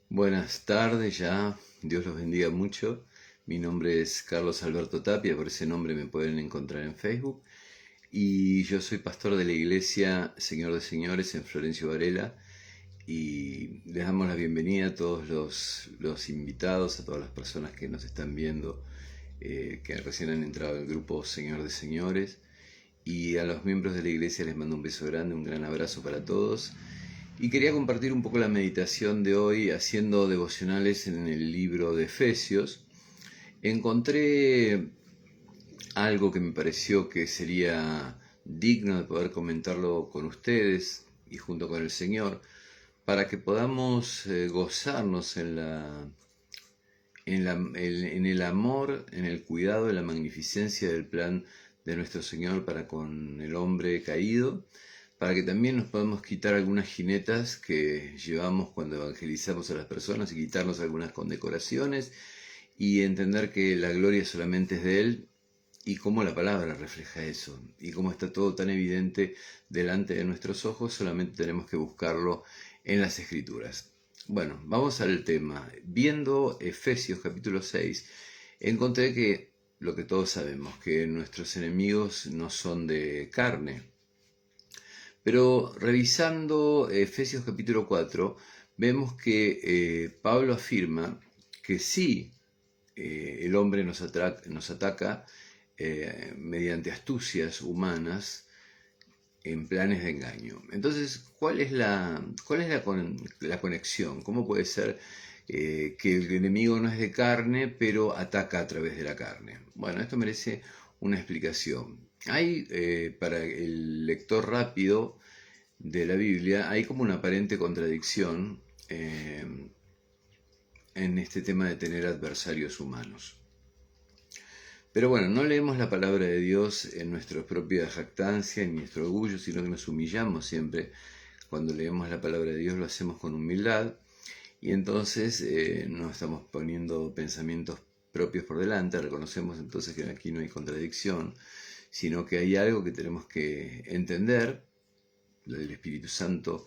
Buenas tardes ya, Dios los bendiga mucho. Mi nombre es Carlos Alberto Tapia, por ese nombre me pueden encontrar en Facebook. Y yo soy pastor de la iglesia Señor de Señores en Florencio Varela. Y les damos la bienvenida a todos los invitados, a todas las personas que nos están viendo, que recién han entrado al grupo Señor de Señores. Y a los miembros de la iglesia les mando un beso grande, un gran abrazo para todos. Y quería compartir un poco la meditación de hoy haciendo devocionales en el libro de Efesios. Encontré algo que me pareció que sería digno de poder comentarlo con ustedes y junto con el Señor para que podamos gozarnos en el amor, en el cuidado, en la magnificencia del plan de nuestro Señor para con el hombre caído, para que también nos podamos quitar algunas jinetas que llevamos cuando evangelizamos a las personas y quitarnos algunas condecoraciones y entender que la gloria solamente es de Él y cómo la palabra refleja eso y cómo está todo tan evidente delante de nuestros ojos, solamente tenemos que buscarlo en las Escrituras. Bueno, vamos al tema. Viendo Efesios capítulo 6, encontré que lo que todos sabemos, que nuestros enemigos no son de carne. Pero revisando Efesios capítulo 4, vemos que Pablo afirma que sí, el hombre nos ataca mediante astucias humanas en planes de engaño. Entonces, ¿cuál es la conexión? ¿Cómo puede ser que el enemigo no es de carne, pero ataca a través de la carne? Bueno, esto merece una explicación. Hay, para el lector rápido de la Biblia, hay como una aparente contradicción en este tema de tener adversarios humanos. Pero bueno, no leemos la palabra de Dios en nuestra propia jactancia, en nuestro orgullo, sino que nos humillamos siempre. Cuando leemos la palabra de Dios lo hacemos con humildad y entonces no estamos poniendo pensamientos propios por delante, reconocemos entonces que aquí no hay contradicción, sino que hay algo que tenemos que entender. El Espíritu Santo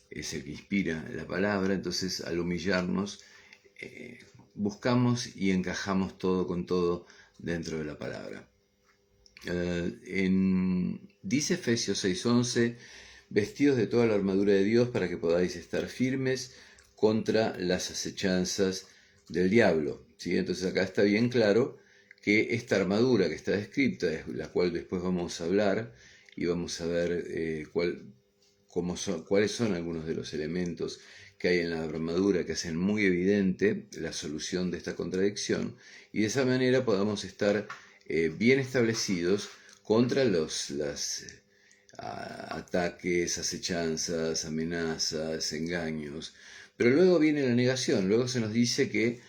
es el que inspira la palabra, entonces al humillarnos buscamos y encajamos todo con todo dentro de la palabra. Dice Efesios 6:11, vestidos de toda la armadura de Dios para que podáis estar firmes contra las acechanzas del diablo. ¿Sí? Entonces acá está bien claro que esta armadura que está descrita, es la cual después vamos a hablar y vamos a ver cuáles son algunos de los elementos que hay en la armadura que hacen muy evidente la solución de esta contradicción y de esa manera podamos estar bien establecidos contra los ataques, acechanzas, amenazas, engaños. Pero luego viene la negación, luego se nos dice que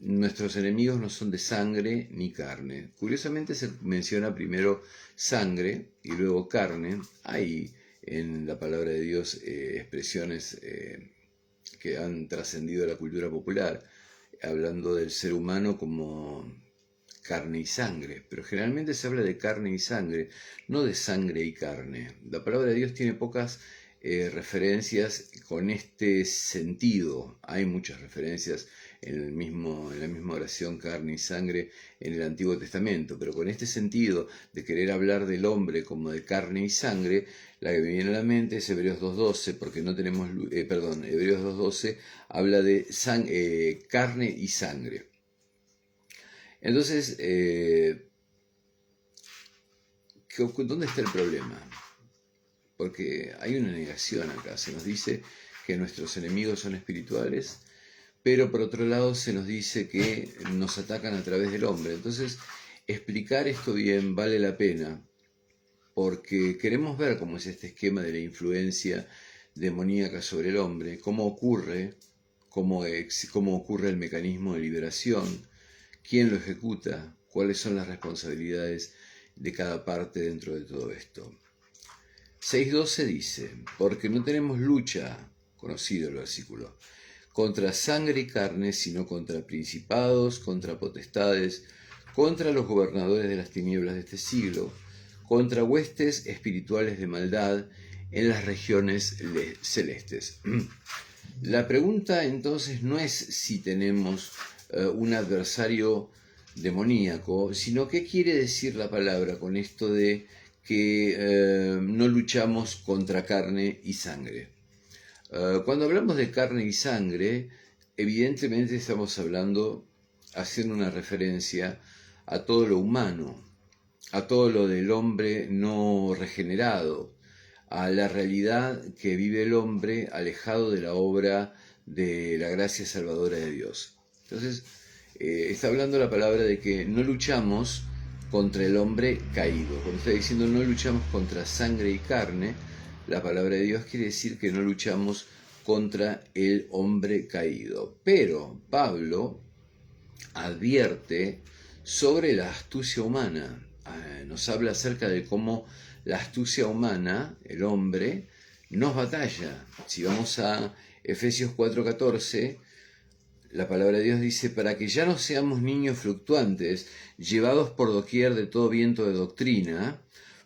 nuestros enemigos no son de sangre ni carne. Curiosamente se menciona primero sangre y luego carne. Hay en la palabra de Dios expresiones que han trascendido la cultura popular, hablando del ser humano como carne y sangre, pero generalmente se habla de carne y sangre, no de sangre y carne. La palabra de Dios tiene pocas referencias con este sentido. Hay muchas referencias en la misma oración carne y sangre en el Antiguo Testamento, pero con este sentido de querer hablar del hombre como de carne y sangre, la que me viene a la mente es Hebreos 2.12, porque no tenemos, Hebreos 2.12 habla de carne y sangre. Entonces, ¿dónde está el problema? Porque hay una negación acá. Se nos dice que nuestros enemigos son espirituales, pero por otro lado se nos dice que nos atacan a través del hombre. Entonces, explicar esto bien vale la pena, porque queremos ver cómo es este esquema de la influencia demoníaca sobre el hombre, cómo ocurre el mecanismo de liberación, quién lo ejecuta, cuáles son las responsabilidades de cada parte dentro de todo esto. 6.12 dice, porque no tenemos lucha, conocido el versículo, contra sangre y carne, sino contra principados, contra potestades, contra los gobernadores de las tinieblas de este siglo, contra huestes espirituales de maldad en las regiones celestes. La pregunta entonces no es si tenemos un adversario demoníaco, sino qué quiere decir la palabra con esto de que no luchamos contra carne y sangre. Cuando hablamos de carne y sangre, evidentemente estamos hablando, haciendo una referencia a todo lo humano, a todo lo del hombre no regenerado, a la realidad que vive el hombre alejado de la obra de la gracia salvadora de Dios. Entonces, está hablando la palabra de que no luchamos contra el hombre caído. Cuando está diciendo no luchamos contra sangre y carne, la palabra de Dios quiere decir que no luchamos contra el hombre caído. Pero Pablo advierte sobre la astucia humana. Nos habla acerca de cómo la astucia humana, el hombre, nos batalla. Si vamos a Efesios 4:14, la palabra de Dios dice, para que ya no seamos niños fluctuantes, llevados por doquier de todo viento de doctrina,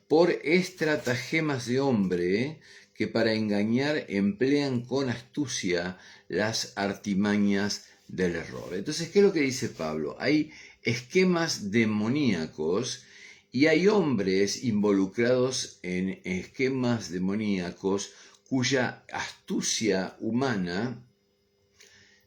por estratagemas de hombre que para engañar emplean con astucia las artimañas del error. Entonces, ¿qué es lo que dice Pablo? Hay esquemas demoníacos y hay hombres involucrados en esquemas demoníacos cuya astucia humana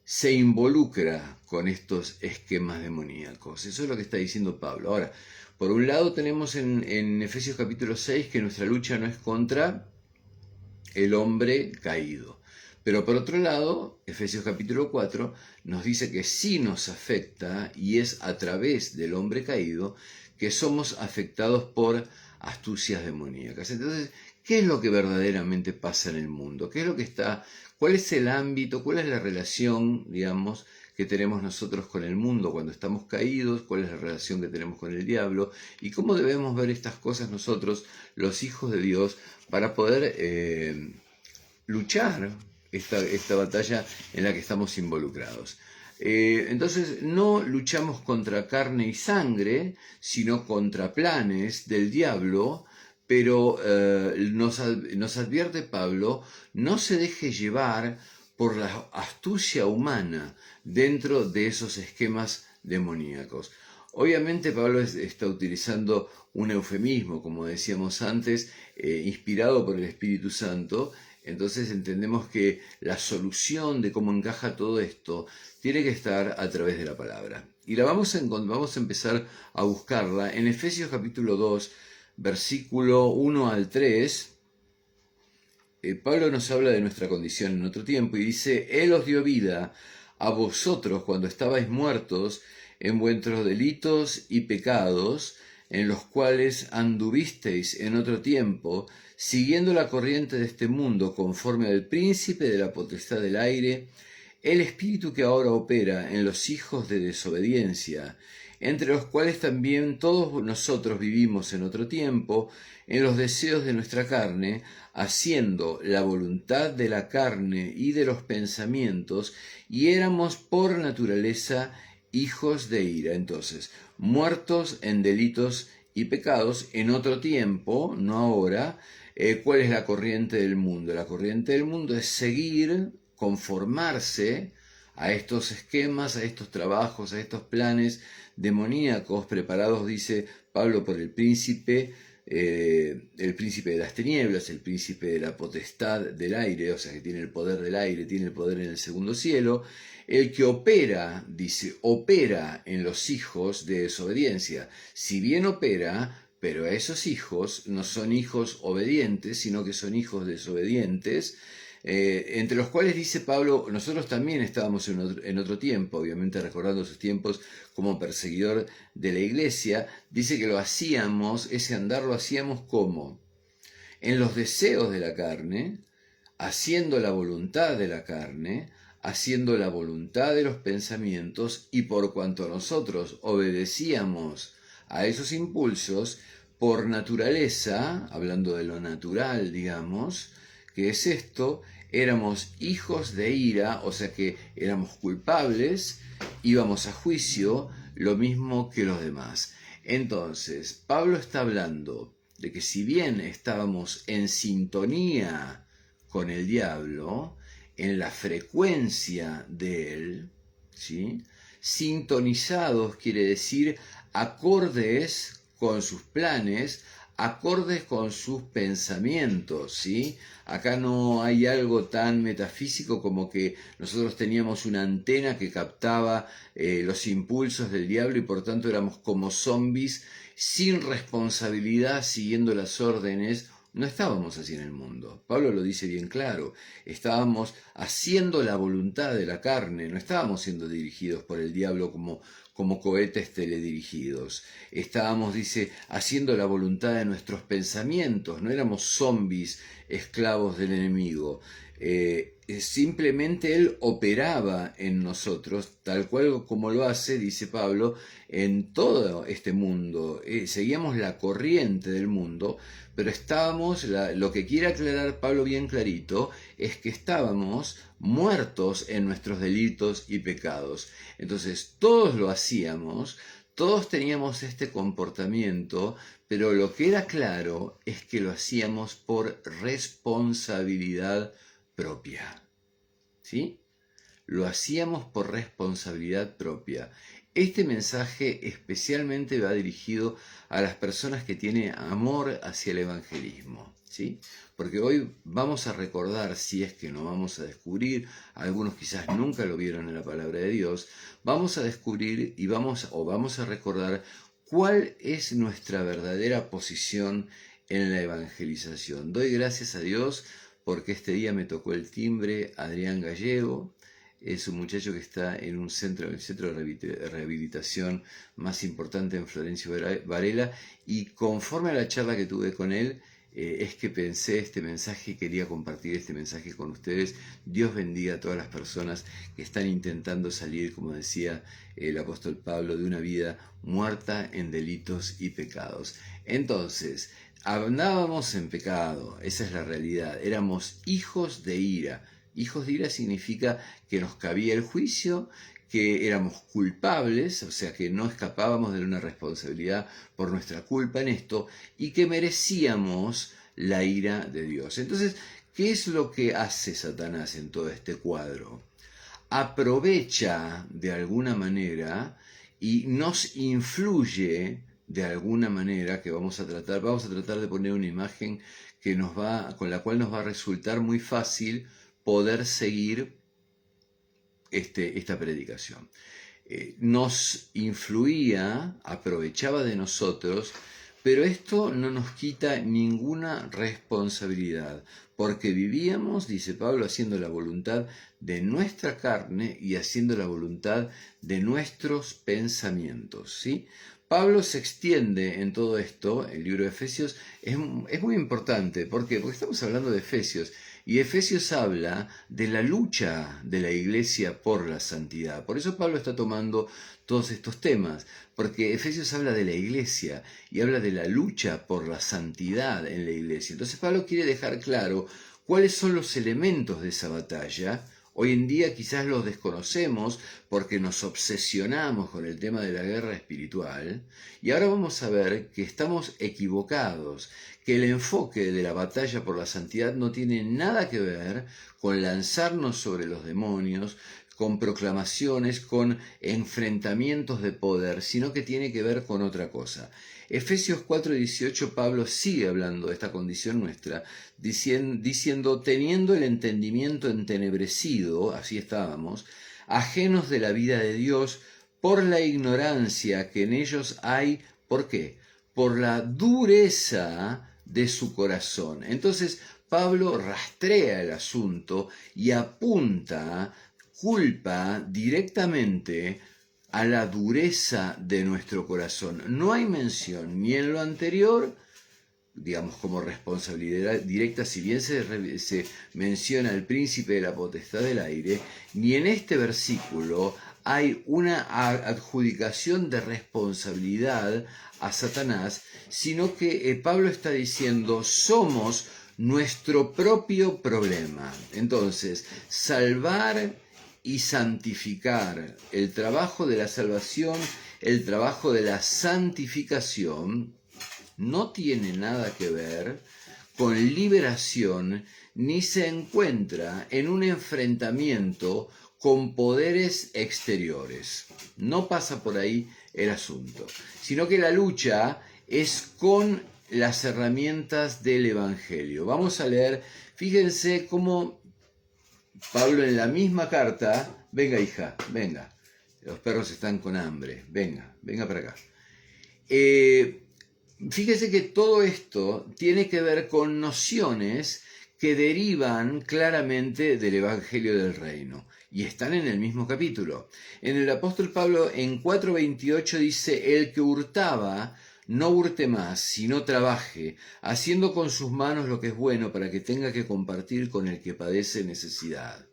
se involucra con estos esquemas demoníacos. Eso es lo que está diciendo Pablo. Ahora, por un lado tenemos en Efesios capítulo 6 que nuestra lucha no es contra el hombre caído. Pero por otro lado, Efesios capítulo 4 nos dice que sí nos afecta y es a través del hombre caído que somos afectados por astucias demoníacas. Entonces, ¿qué es lo que verdaderamente pasa en el mundo? ¿Qué es lo que está, cuál es el ámbito, cuál es la relación, digamos, que tenemos nosotros con el mundo cuando estamos caídos? ¿Cuál es la relación que tenemos con el diablo? ¿Y cómo debemos ver estas cosas nosotros, los hijos de Dios, para poder luchar esta batalla en la que estamos involucrados? Entonces no luchamos contra carne y sangre, sino contra planes del diablo, pero nos advierte Pablo, no se deje llevar por la astucia humana dentro de esos esquemas demoníacos. Obviamente Pablo está utilizando un eufemismo, como decíamos antes, inspirado por el Espíritu Santo. Entonces entendemos que la solución de cómo encaja todo esto tiene que estar a través de la palabra. Y vamos a empezar a buscarla en Efesios capítulo 2, versículo 1 al 3. Pablo nos habla de nuestra condición en otro tiempo y dice, Él os dio vida a vosotros cuando estabais muertos en vuestros delitos y pecados, en los cuales anduvisteis en otro tiempo, siguiendo la corriente de este mundo, conforme al príncipe de la potestad del aire, el espíritu que ahora opera en los hijos de desobediencia, entre los cuales también todos nosotros vivimos en otro tiempo, en los deseos de nuestra carne, haciendo la voluntad de la carne y de los pensamientos, y éramos por naturaleza hijos de ira. Entonces, muertos en delitos y pecados en otro tiempo, no ahora. ¿Cuál es la corriente del mundo? La corriente del mundo es seguir, conformarse a estos esquemas, a estos trabajos, a estos planes demoníacos preparados, dice Pablo, por el príncipe de las tinieblas, el príncipe de la potestad del aire, o sea que tiene el poder del aire, tiene el poder en el segundo cielo, el que opera, dice, opera en los hijos de desobediencia. Si bien opera, pero esos hijos no son hijos obedientes, sino que son hijos desobedientes, entre los cuales dice Pablo, nosotros también estábamos en otro tiempo, obviamente recordando sus tiempos como perseguidor de la iglesia, dice que lo hacíamos, ese andar lo hacíamos como en los deseos de la carne, haciendo la voluntad de la carne, haciendo la voluntad de los pensamientos, y por cuanto nosotros obedecíamos a esos impulsos, por naturaleza, hablando de lo natural, digamos, que es esto, éramos hijos de ira, o sea que éramos culpables, íbamos a juicio, lo mismo que los demás. Entonces, Pablo está hablando de que si bien estábamos en sintonía con el diablo, en la frecuencia de Él, ¿sí? Sintonizados quiere decir acordes con sus planes, acordes con sus pensamientos, ¿sí? Acá no hay algo tan metafísico como que nosotros teníamos una antena que captaba los impulsos del diablo y por tanto éramos como zombies sin responsabilidad, siguiendo las órdenes. No estábamos así en el mundo. Pablo lo dice bien claro. Estábamos haciendo la voluntad de la carne, no estábamos siendo dirigidos por el diablo como cohetes teledirigidos. Estábamos, dice, haciendo la voluntad de nuestros pensamientos, no éramos zombies esclavos del enemigo. Simplemente Él operaba en nosotros, tal cual como lo hace, dice Pablo, en todo este mundo. Seguíamos la corriente del mundo, pero estábamos, lo que quiere aclarar Pablo bien clarito, es que estábamos muertos en nuestros delitos y pecados. Entonces todos lo hacíamos, todos teníamos este comportamiento, pero lo que era claro es que lo hacíamos por responsabilidad propia. ¿Sí? Lo hacíamos por responsabilidad propia. Este mensaje especialmente va dirigido a las personas que tienen amor hacia el evangelismo, ¿sí? Porque hoy vamos a recordar, si es que no vamos a descubrir, algunos quizás nunca lo vieron en la palabra de Dios, vamos a descubrir y vamos a recordar cuál es nuestra verdadera posición en la evangelización. Doy gracias a Dios porque este día me tocó el timbre Adrián Gallego. Es un muchacho que está en el centro de rehabilitación más importante en Florencio Varela, y conforme a la charla que tuve con él, es que pensé este mensaje y quería compartir este mensaje con ustedes. Dios bendiga a todas las personas que están intentando salir, como decía el apóstol Pablo, de una vida muerta en delitos y pecados. Entonces, andábamos en pecado, esa es la realidad, éramos hijos de ira. Hijos de ira significa que nos cabía el juicio, que éramos culpables, o sea que no escapábamos de una responsabilidad por nuestra culpa en esto, y que merecíamos la ira de Dios. Entonces, ¿qué es lo que hace Satanás en todo este cuadro? Aprovecha de alguna manera y nos influye de alguna manera, que vamos a tratar de poner una imagen con la cual nos va a resultar muy fácil poder seguir esta predicación. Nos influía, aprovechaba de nosotros, pero esto no nos quita ninguna responsabilidad, porque vivíamos, dice Pablo, haciendo la voluntad de nuestra carne y haciendo la voluntad de nuestros pensamientos, ¿sí? Pablo se extiende en todo esto, el libro de Efesios es muy importante. ¿Por qué? Porque estamos hablando de Efesios, y Efesios habla de la lucha de la iglesia por la santidad. Por eso Pablo está tomando todos estos temas, porque Efesios habla de la iglesia y habla de la lucha por la santidad en la iglesia. Entonces Pablo quiere dejar claro cuáles son los elementos de esa batalla. Hoy en día quizás los desconocemos porque nos obsesionamos con el tema de la guerra espiritual, y ahora vamos a ver que estamos equivocados, que el enfoque de la batalla por la santidad no tiene nada que ver con lanzarnos sobre los demonios, con proclamaciones, con enfrentamientos de poder, sino que tiene que ver con otra cosa. Efesios 4:18, Pablo sigue hablando de esta condición nuestra, diciendo, teniendo el entendimiento entenebrecido, así estábamos, ajenos de la vida de Dios, por la ignorancia que en ellos hay. ¿Por qué? Por la dureza de su corazón. Entonces Pablo rastrea el asunto y apunta, culpa directamente a la dureza de nuestro corazón. No hay mención ni en lo anterior, digamos, como responsabilidad directa, si bien se menciona el príncipe de la potestad del aire, ni en este versículo hay una adjudicación de responsabilidad a Satanás, sino que Pablo está diciendo, somos nuestro propio problema. Entonces, salvar y santificar, el trabajo de la salvación, el trabajo de la santificación, no tiene nada que ver con liberación, ni se encuentra en un enfrentamiento con poderes exteriores. No pasa por ahí el asunto, sino que la lucha es con las herramientas del Evangelio. Vamos a leer, fíjense cómo Pablo en la misma carta, venga hija, venga, los perros están con hambre, venga para acá. Fíjese que todo esto tiene que ver con nociones que derivan claramente del Evangelio del Reino y están en el mismo capítulo. En el apóstol Pablo en 4:28 dice: el que hurtaba, no hurte más, sino trabaje, haciendo con sus manos lo que es bueno para que tenga que compartir con el que padece necesidad.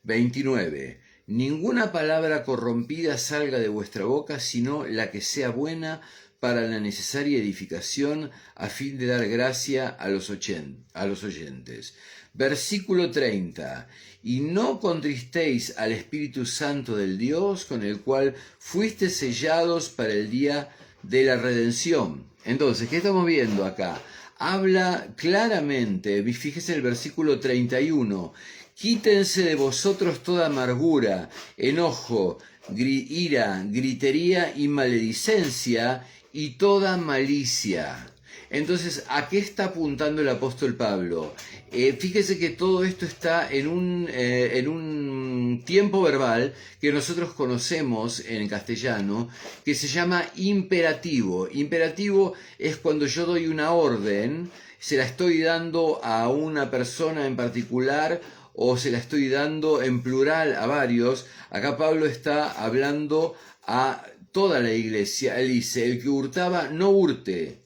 29. Ninguna palabra corrompida salga de vuestra boca, sino la que sea buena para la necesaria edificación, a fin de dar gracia a los oyentes. Versículo 30. Y no contristéis al Espíritu Santo del Dios, con el cual fuisteis sellados para el día de la redención. Entonces, ¿qué estamos viendo acá? Habla claramente, fíjese el versículo 31, quítense de vosotros toda amargura, enojo, ira, gritería y maledicencia y toda malicia. Entonces, ¿a qué está apuntando el apóstol Pablo? Fíjese que todo esto está en un tiempo verbal que nosotros conocemos en castellano, que se llama imperativo. Imperativo es cuando yo doy una orden, se la estoy dando a una persona en particular o se la estoy dando en plural a varios. Acá Pablo está hablando a toda la iglesia. Él dice: el que hurtaba, no hurte,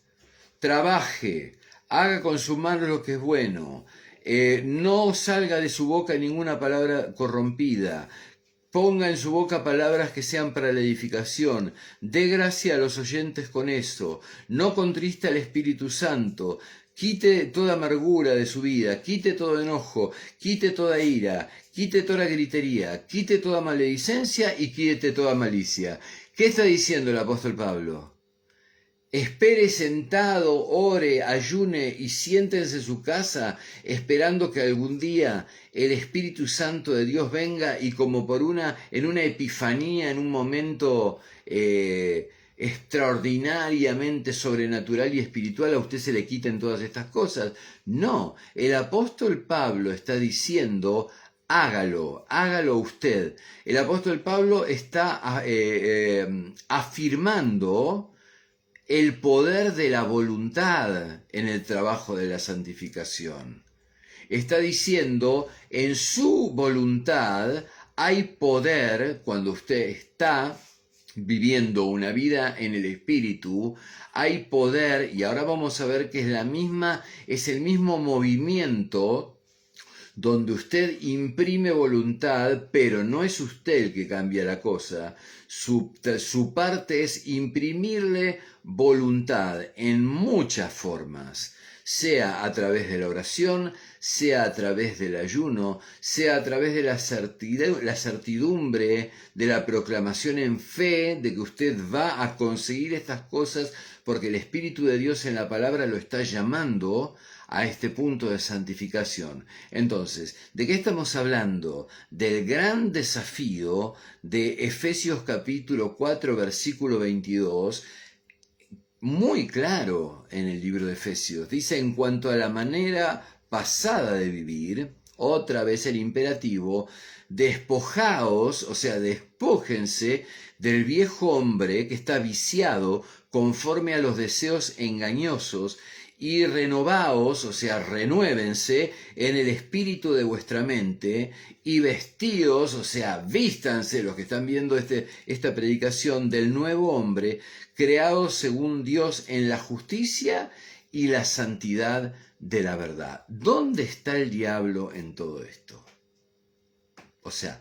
trabaje, haga con sus manos lo que es bueno, no salga de su boca ninguna palabra corrompida, ponga en su boca palabras que sean para la edificación, dé gracia a los oyentes con eso, no contriste al Espíritu Santo, quite toda amargura de su vida, quite todo enojo, quite toda ira, quite toda gritería, quite toda maledicencia y quite toda malicia. ¿Qué está diciendo el apóstol Pablo? Espere sentado, ore, ayune y siéntense en su casa esperando que algún día el Espíritu Santo de Dios venga y como en una epifanía, en un momento extraordinariamente sobrenatural y espiritual, a usted se le quiten todas estas cosas. No, el apóstol Pablo está diciendo: hágalo usted. El apóstol Pablo está afirmando el poder de la voluntad en el trabajo de la santificación. Está diciendo: en su voluntad hay poder. Cuando usted está viviendo una vida en el Espíritu, hay poder, y ahora vamos a ver que es el mismo movimiento donde usted imprime voluntad, pero no es usted el que cambia la cosa. Su parte es imprimirle voluntad en muchas formas, sea a través de la oración, sea a través del ayuno, sea a través de la certidumbre de la proclamación en fe de que usted va a conseguir estas cosas porque el Espíritu de Dios en la palabra lo está llamando a este punto de santificación. Entonces, ¿de qué estamos hablando? Del gran desafío de Efesios capítulo 4, versículo 22, muy claro en el libro de Efesios. Dice: en cuanto a la manera pasada de vivir, otra vez el imperativo, despojaos, o sea, despójense del viejo hombre que está viciado conforme a los deseos engañosos, y renovaos, o sea, renuévense en el espíritu de vuestra mente, y vestíos, o sea, vístanse, los que están viendo esta predicación, del nuevo hombre, creado según Dios en la justicia y la santidad de la verdad. ¿Dónde está el diablo en todo esto? O sea,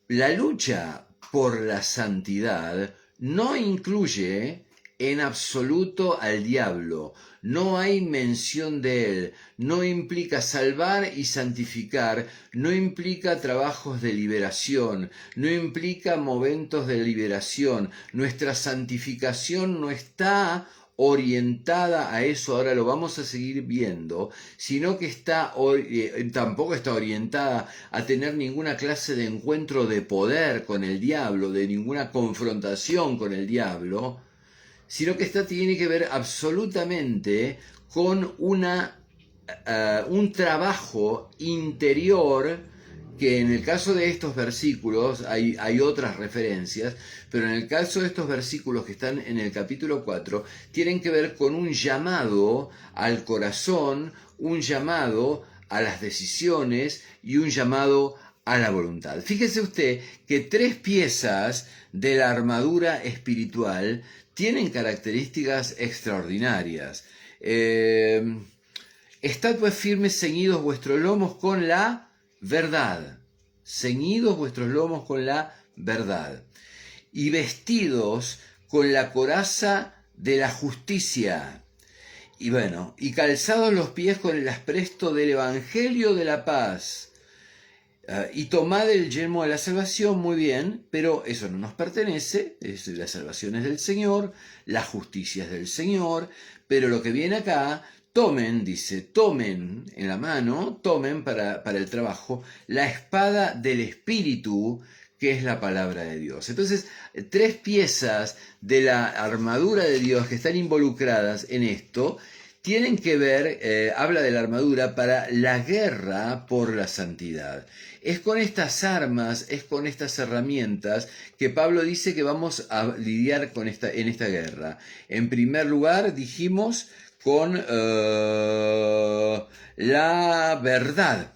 la lucha por la santidad no incluye en absoluto al diablo, no hay mención de él, no implica salvar y santificar, no implica trabajos de liberación, no implica momentos de liberación. Nuestra santificación no está orientada a eso, ahora lo vamos a seguir viendo, sino que tampoco está orientada a tener ninguna clase de encuentro de poder con el diablo, de ninguna confrontación con el diablo, sino que tiene que ver absolutamente con un trabajo interior, que en el caso de estos versículos hay otras referencias, pero en el caso de estos versículos que están en el capítulo 4, tienen que ver con un llamado al corazón, un llamado a las decisiones y un llamado a la voluntad. Fíjese usted que 3 piezas de la armadura espiritual tienen características extraordinarias. Estad pues firmes, ceñidos vuestros lomos con la verdad. Ceñidos vuestros lomos con la verdad. Y vestidos con la coraza de la justicia. Y bueno, y calzados los pies con el aspresto del evangelio de la paz. Y tomad el yelmo de la salvación, muy bien, pero eso no nos pertenece, la salvación es del Señor, la justicia es del Señor, pero lo que viene acá, tomen, dice, tomen en la mano, tomen para el trabajo, la espada del Espíritu, que es la palabra de Dios. Entonces, 3 piezas de la armadura de Dios que están involucradas en esto, tienen que ver, habla de la armadura para la guerra por la santidad. Es con estas armas, es con estas herramientas que Pablo dice que vamos a lidiar en esta guerra. En primer lugar, dijimos, con la verdad.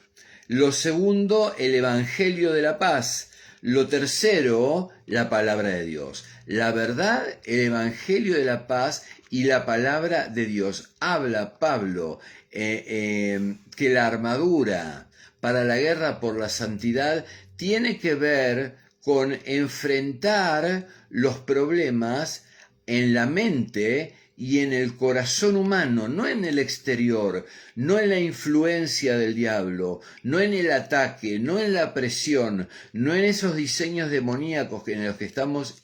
Lo segundo, el evangelio de la paz. Lo tercero, la palabra de Dios. La verdad, el evangelio de la paz y la palabra de Dios. Habla Pablo que la armadura para la guerra por la santidad tiene que ver con enfrentar los problemas en la mente y en el corazón humano, no en el exterior, no en la influencia del diablo, no en el ataque, no en la presión, no en esos diseños demoníacos en los que estamos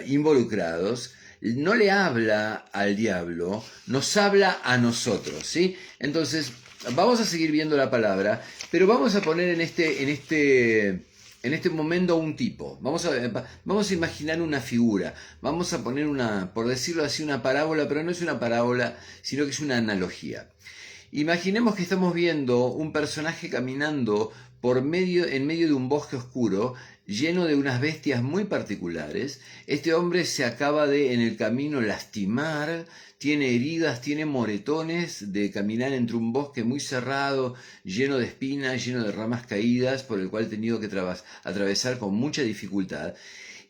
involucrados. No le habla al diablo, nos habla a nosotros, ¿sí? Entonces, vamos a seguir viendo la palabra, pero vamos a poner en este momento un tipo. Vamos a imaginar una figura. Vamos a poner por decirlo así, una parábola, pero no es una parábola, sino que es una analogía. Imaginemos que estamos viendo un personaje caminando en medio de un bosque oscuro, lleno de unas bestias muy particulares. Este hombre se acaba en el camino lastimar, tiene heridas, tiene moretones de caminar entre un bosque muy cerrado, lleno de espinas, lleno de ramas caídas, por el cual ha tenido que atravesar con mucha dificultad.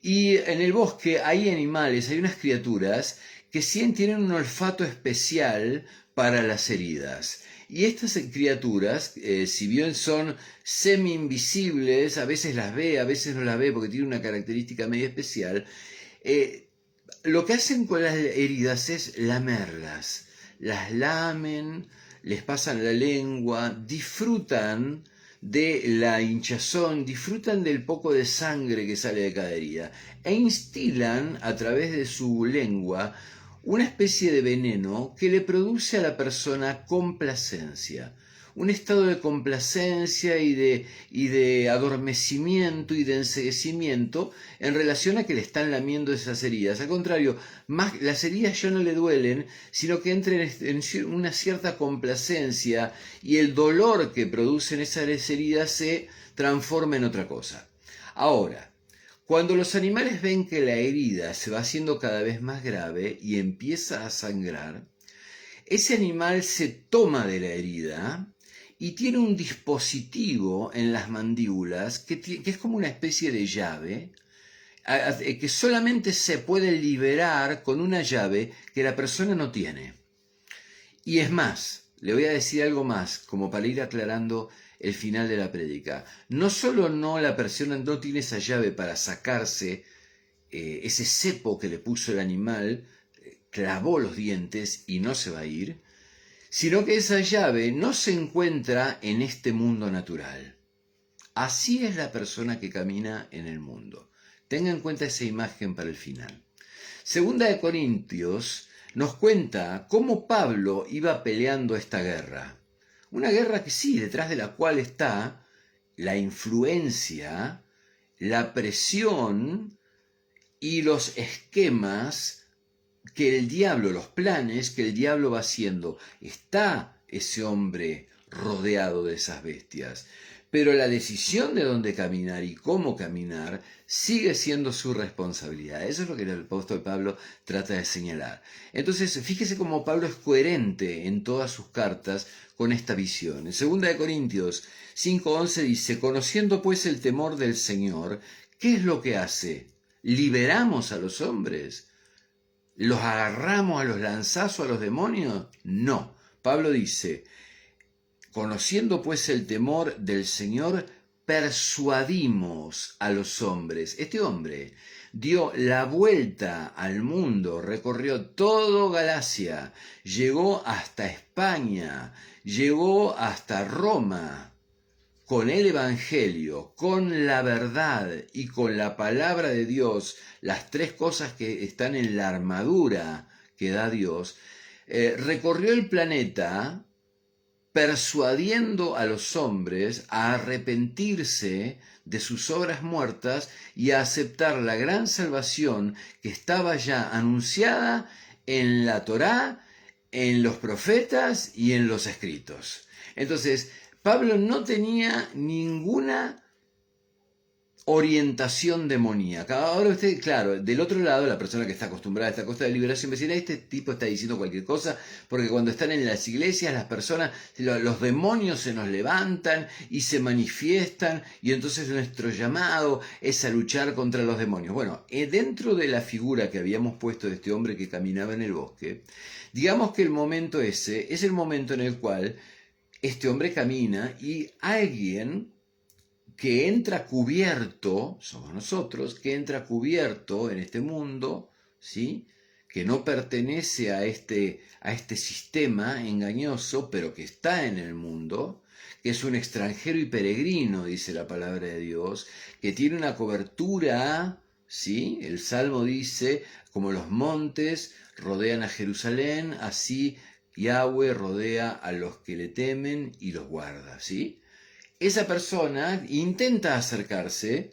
Y en el bosque hay animales, hay unas criaturas que tienen un olfato especial para las heridas. Y estas criaturas, si bien son semi-invisibles, a veces las ve, a veces no las ve porque tienen una característica medio especial, lo que hacen con las heridas es lamerlas. Las lamen, les pasan la lengua, disfrutan de la hinchazón, disfrutan del poco de sangre que sale de cada herida e instilan a través de su lengua una especie de veneno que le produce a la persona complacencia, un estado de complacencia y de adormecimiento y de enceguecimiento en relación a que le están lamiendo esas heridas. Al contrario, las heridas ya no le duelen, sino que entran en una cierta complacencia y el dolor que producen esas heridas se transforma en otra cosa. Ahora, cuando los animales ven que la herida se va haciendo cada vez más grave y empieza a sangrar, ese animal se toma de la herida y tiene un dispositivo en las mandíbulas que es como una especie de llave que solamente se puede liberar con una llave que la persona no tiene. Y es más, le voy a decir algo más, como para ir aclarando el final de la prédica. No solo la persona no tiene esa llave para sacarse ese cepo que le puso el animal, clavó los dientes y no se va a ir, sino que esa llave no se encuentra en este mundo natural. Así es la persona que camina en el mundo. Tenga en cuenta esa imagen para el final. Segunda de Corintios nos cuenta cómo Pablo iba peleando esta guerra. Una guerra que sí, detrás de la cual está la influencia, la presión y los esquemas que el diablo, los planes que el diablo va haciendo. Está ese hombre rodeado de esas bestias. Pero la decisión de dónde caminar y cómo caminar sigue siendo su responsabilidad. Eso es lo que el apóstol Pablo trata de señalar. Entonces, fíjese cómo Pablo es coherente en todas sus cartas con esta visión. En 2 Corintios 5:11 dice, conociendo pues el temor del Señor, ¿qué es lo que hace? ¿Liberamos a los hombres? ¿Los agarramos a los lanzazos a los demonios? No. Pablo dice, conociendo pues el temor del Señor, persuadimos a los hombres. Este hombre dio la vuelta al mundo, recorrió todo Galacia, llegó hasta España, llegó hasta Roma, con el Evangelio, con la verdad y con la palabra de Dios, las tres cosas que están en la armadura que da Dios, recorrió el planeta persuadiendo a los hombres a arrepentirse de sus obras muertas y a aceptar la gran salvación que estaba ya anunciada en la Torá, en los profetas y en los escritos. Entonces, Pablo no tenía ninguna orientación demoníaca. Ahora usted, claro, del otro lado, la persona que está acostumbrada a esta cosa de liberación va a decir, este tipo está diciendo cualquier cosa, porque cuando están en las iglesias, las personas, los demonios se nos levantan y se manifiestan, y entonces nuestro llamado es a luchar contra los demonios. Bueno, dentro de la figura que habíamos puesto de este hombre que caminaba en el bosque, digamos que el momento ese es el momento en el cual este hombre camina y alguien que entra cubierto, somos nosotros, que entra cubierto en este mundo, ¿sí? Que no pertenece a este sistema engañoso, pero que está en el mundo, que es un extranjero y peregrino, dice la palabra de Dios, que tiene una cobertura, ¿sí? El Salmo dice, como los montes rodean a Jerusalén, así Yahweh rodea a los que le temen y los guarda, ¿sí? Esa persona intenta acercarse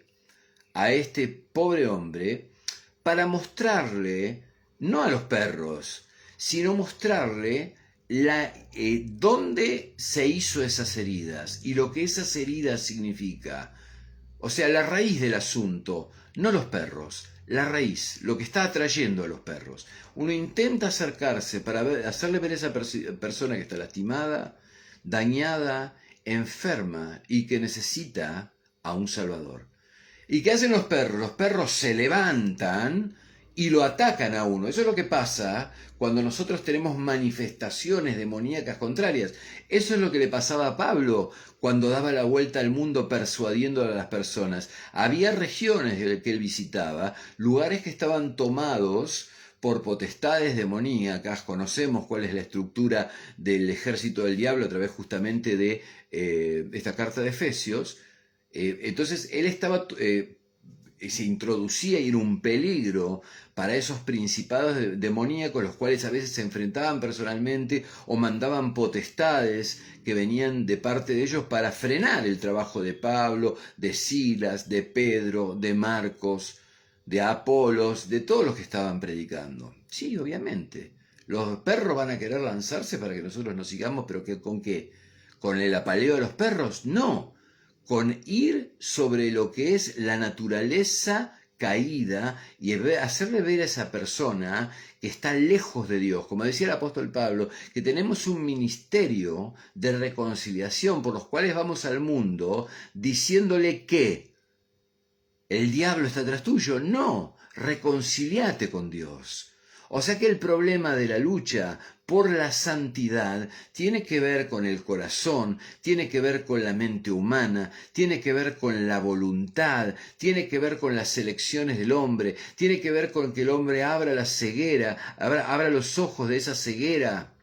a este pobre hombre para mostrarle, no a los perros, sino mostrarle dónde se hizo esas heridas y lo que esas heridas significa. O sea, la raíz del asunto, no los perros, la raíz, lo que está atrayendo a los perros. Uno intenta acercarse para hacerle ver a esa persona que está lastimada, dañada, enferma y que necesita a un salvador. ¿Y qué hacen los perros? Los perros se levantan y lo atacan a uno. Eso es lo que pasa cuando nosotros tenemos manifestaciones demoníacas contrarias. Eso es lo que le pasaba a Pablo cuando daba la vuelta al mundo persuadiendo a las personas. Había regiones que él visitaba, lugares que estaban tomados por potestades demoníacas. Conocemos cuál es la estructura del ejército del diablo a través justamente de esta carta de Efesios. Entonces él estaba, se introducía y era un peligro para esos principados demoníacos, los cuales a veces se enfrentaban personalmente o mandaban potestades que venían de parte de ellos para frenar el trabajo de Pablo, de Silas, de Pedro, de Marcos, de Apolos, de todos los que estaban predicando. Sí, obviamente. Los perros van a querer lanzarse para que nosotros nos sigamos, pero ¿con qué? ¿Con el apaleo de los perros? No, con ir sobre lo que es la naturaleza caída y hacerle ver a esa persona que está lejos de Dios, como decía el apóstol Pablo, que tenemos un ministerio de reconciliación por los cuales vamos al mundo diciéndole que el diablo está tras tuyo. No, reconciliate con Dios. O sea que el problema de la lucha por la santidad tiene que ver con el corazón, tiene que ver con la mente humana, tiene que ver con la voluntad, tiene que ver con las elecciones del hombre, tiene que ver con que el hombre abra la ceguera, abra los ojos de esa ceguera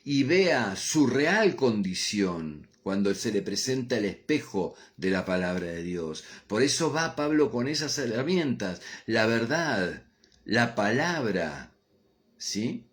y vea su real condición cuando se le presenta el espejo de la palabra de Dios. Por eso va Pablo con esas herramientas, la verdad, la palabra, ¿sí?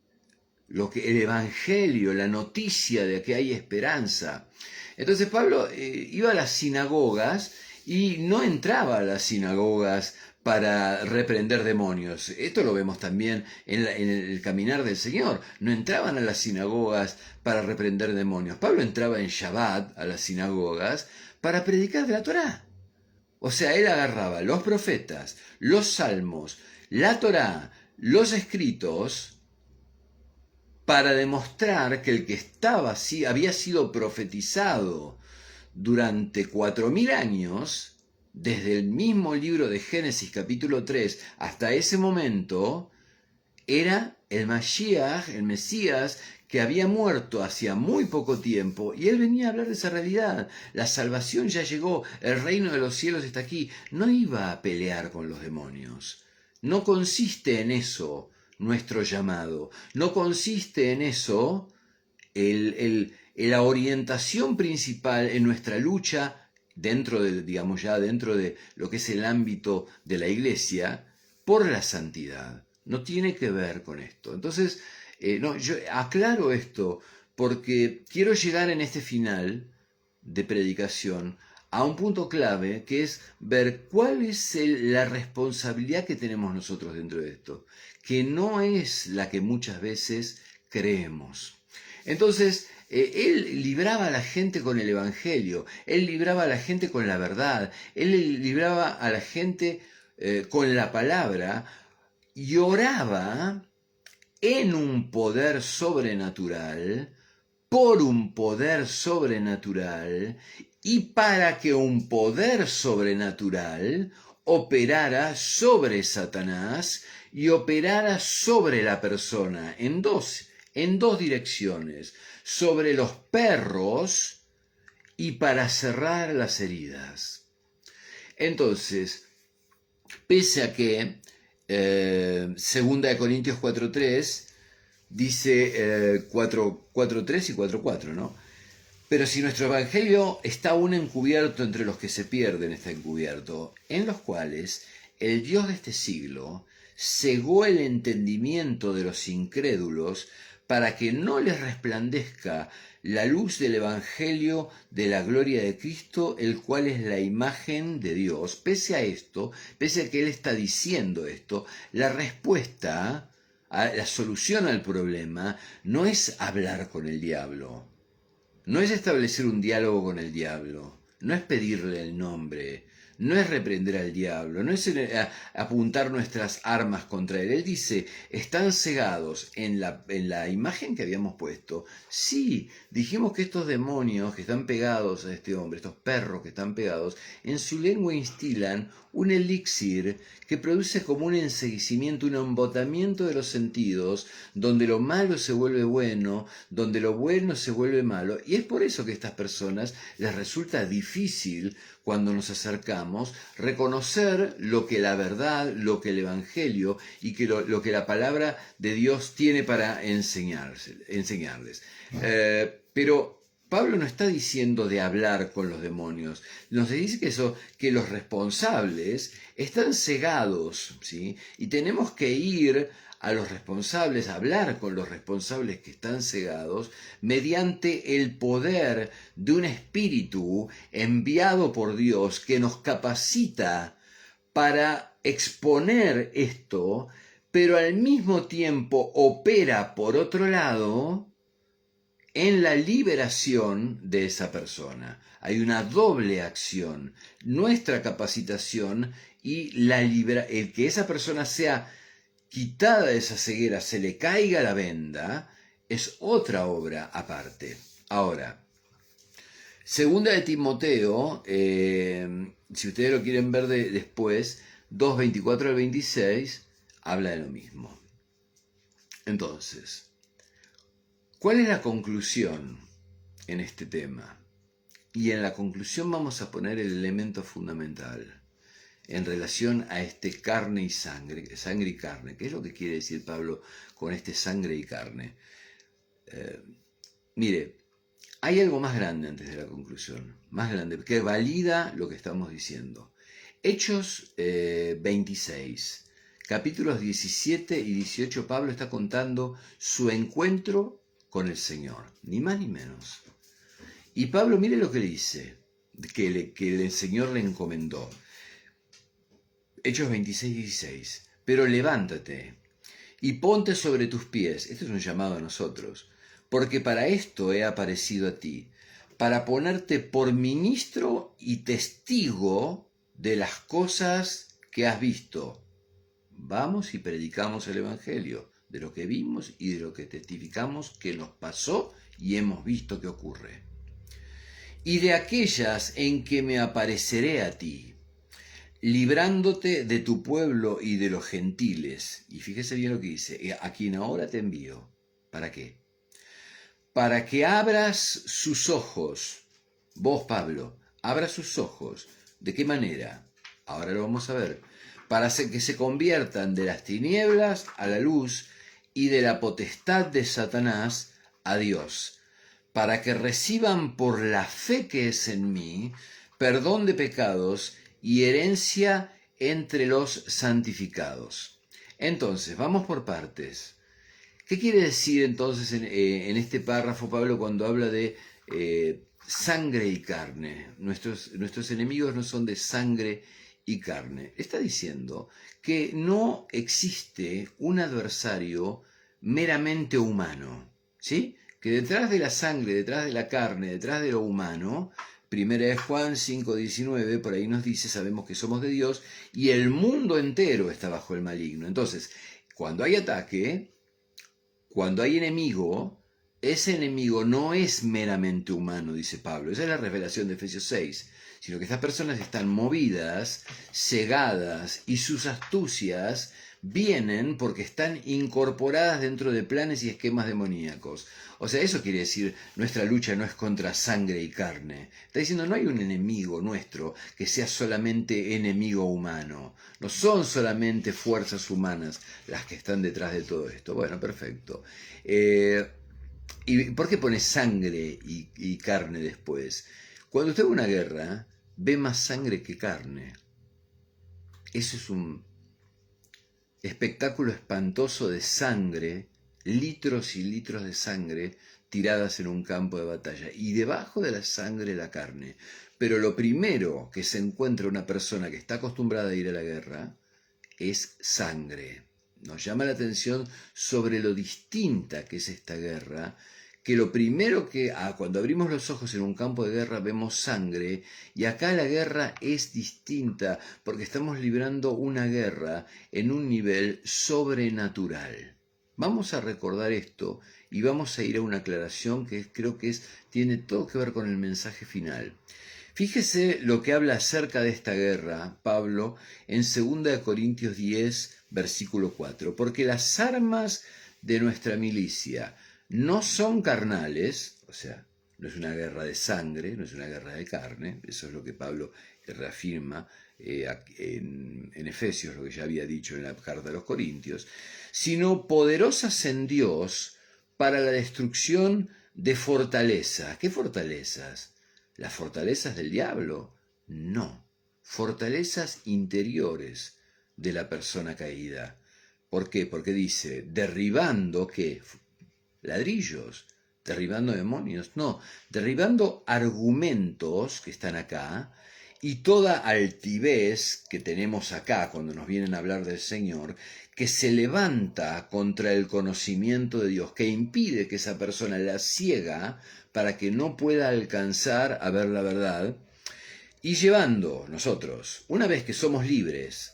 El evangelio, la noticia de que hay esperanza. Entonces Pablo iba a las sinagogas y no entraba a las sinagogas para reprender demonios. Esto lo vemos también en el caminar del Señor. No entraban a las sinagogas para reprender demonios. Pablo entraba en Shabbat a las sinagogas para predicar de la Torá. O sea, él agarraba los profetas, los salmos, la Torá, los escritos, para demostrar que el que había sido profetizado durante 4000 años, desde el mismo libro de Génesis capítulo 3 hasta ese momento, era el Mashiach, el Mesías, que había muerto hacía muy poco tiempo, y él venía a hablar de esa realidad. La salvación ya llegó, el reino de los cielos está aquí. No iba a pelear con los demonios. No consiste en eso nuestro llamado. No consiste en eso la orientación principal en nuestra lucha dentro de lo que es el ámbito de la iglesia por la santidad. No tiene que ver con esto. Entonces, yo aclaro esto porque quiero llegar en este final de predicación a un punto clave, que es ver cuál es la responsabilidad que tenemos nosotros dentro de esto, que no es la que muchas veces creemos. Entonces, él libraba a la gente con el Evangelio, él libraba a la gente con la verdad, él libraba a la gente con la palabra, y oraba en un poder sobrenatural, por un poder sobrenatural, y para que un poder sobrenatural operara sobre Satanás y operara sobre la persona en dos direcciones, sobre los perros y para cerrar las heridas. Entonces, pese a que 2 Corintios 4.3 dice 4.3 y 4.4, ¿no? Pero si nuestro evangelio está aún encubierto entre los que se pierden, está encubierto, en los cuales el Dios de este siglo cegó el entendimiento de los incrédulos para que no les resplandezca la luz del evangelio de la gloria de Cristo, el cual es la imagen de Dios. Pese a esto, pese a que él está diciendo esto, la respuesta, la solución al problema no es hablar con el diablo, no es establecer un diálogo con el diablo, no es pedirle el nombre, no es reprender al diablo, no es apuntar nuestras armas contra él. Él dice, están cegados en la imagen que habíamos puesto. Sí, dijimos que estos demonios que están pegados a este hombre, estos perros que están pegados, en su lengua instilan un elixir que produce como un enseguecimiento, un embotamiento de los sentidos, donde lo malo se vuelve bueno, donde lo bueno se vuelve malo, y es por eso que a estas personas les resulta difícil, cuando nos acercamos, reconocer lo que la verdad, lo que el Evangelio y que lo que la palabra de Dios tiene para enseñarles. Pero Pablo no está diciendo de hablar con los demonios, nos dice que los responsables están cegados, ¿sí? Y tenemos que ir a los responsables, hablar con los responsables que están cegados, mediante el poder de un espíritu enviado por Dios que nos capacita para exponer esto, pero al mismo tiempo opera por otro lado en la liberación de esa persona. Hay una doble acción, nuestra capacitación y el que esa persona sea quitada de esa ceguera, se le caiga la venda, es otra obra aparte. Ahora, segunda de Timoteo, si ustedes lo quieren ver después, 2:24 al 26, habla de lo mismo. Entonces, ¿cuál es la conclusión en este tema? Y en la conclusión vamos a poner el elemento fundamental en relación a este carne y sangre, sangre y carne. ¿Qué es lo que quiere decir Pablo con este sangre y carne? Mire, hay algo más grande antes de la conclusión, más grande, que valida lo que estamos diciendo. Hechos 26, capítulos 17 y 18, Pablo está contando su encuentro con el Señor, ni más ni menos. Y Pablo, mire lo que le dice, que el Señor le encomendó. Hechos 26, 16. Pero levántate y ponte sobre tus pies. Este es un llamado a nosotros. Porque para esto he aparecido a ti, para ponerte por ministro y testigo de las cosas que has visto. Vamos y predicamos el Evangelio, de lo que vimos y de lo que testificamos que nos pasó y hemos visto que ocurre. Y de aquellas en que me apareceré a ti, librándote de tu pueblo y de los gentiles. Y fíjese bien lo que dice, a quien ahora te envío. ¿Para qué? Para que abras sus ojos. Vos, Pablo, abra sus ojos. ¿De qué manera? Ahora lo vamos a ver. Para que se conviertan de las tinieblas a la luz y de la potestad de Satanás a Dios, para que reciban por la fe que es en mí perdón de pecados y herencia entre los santificados. Entonces, vamos por partes. ¿Qué quiere decir entonces en este párrafo Pablo cuando habla de sangre y carne? Nuestros enemigos no son de sangre y carne. Está diciendo que no existe un adversario meramente humano, ¿sí? Que detrás de la sangre, detrás de la carne, detrás de lo humano, Primera de Juan 5:19, por ahí nos dice, sabemos que somos de Dios y el mundo entero está bajo el maligno. Entonces, cuando hay ataque, cuando hay enemigo, ese enemigo no es meramente humano, dice Pablo. Esa es la revelación de Efesios 6, sino que estas personas están movidas, cegadas, y sus astucias vienen porque están incorporadas dentro de planes y esquemas demoníacos. O sea, eso quiere decir, nuestra lucha no es contra sangre y carne. Está diciendo, no hay un enemigo nuestro que sea solamente enemigo humano. No son solamente fuerzas humanas las que están detrás de todo esto. Bueno, perfecto. ¿Y por qué pone sangre y carne después? Cuando usted ve una guerra, ve más sangre que carne. Eso es un espectáculo espantoso de sangre, litros y litros de sangre tiradas en un campo de batalla. Y debajo de la sangre la carne. Pero lo primero que se encuentra una persona que está acostumbrada a ir a la guerra es sangre. Nos llama la atención sobre lo distinta que es esta guerra, que lo primero que, cuando abrimos los ojos en un campo de guerra vemos sangre, y acá la guerra es distinta, porque estamos librando una guerra en un nivel sobrenatural. Vamos a recordar esto y vamos a ir a una aclaración que creo que tiene todo que ver con el mensaje final. Fíjese lo que habla acerca de esta guerra, Pablo, en 2 Corintios 10, versículo 4. Porque las armas de nuestra milicia no son carnales, o sea, no es una guerra de sangre, no es una guerra de carne, eso es lo que Pablo reafirma en Efesios, lo que ya había dicho en la carta a los Corintios, sino poderosas en Dios para la destrucción de fortalezas. ¿Qué fortalezas? ¿Las fortalezas del diablo? No, fortalezas interiores de la persona caída. ¿Por qué? Porque dice, derribando, ¿qué? Ladrillos, derribando demonios, no, derribando argumentos que están acá y toda altivez que tenemos acá cuando nos vienen a hablar del Señor, que se levanta contra el conocimiento de Dios, que impide que esa persona la ciega para que no pueda alcanzar a ver la verdad, y llevando nosotros, una vez que somos libres,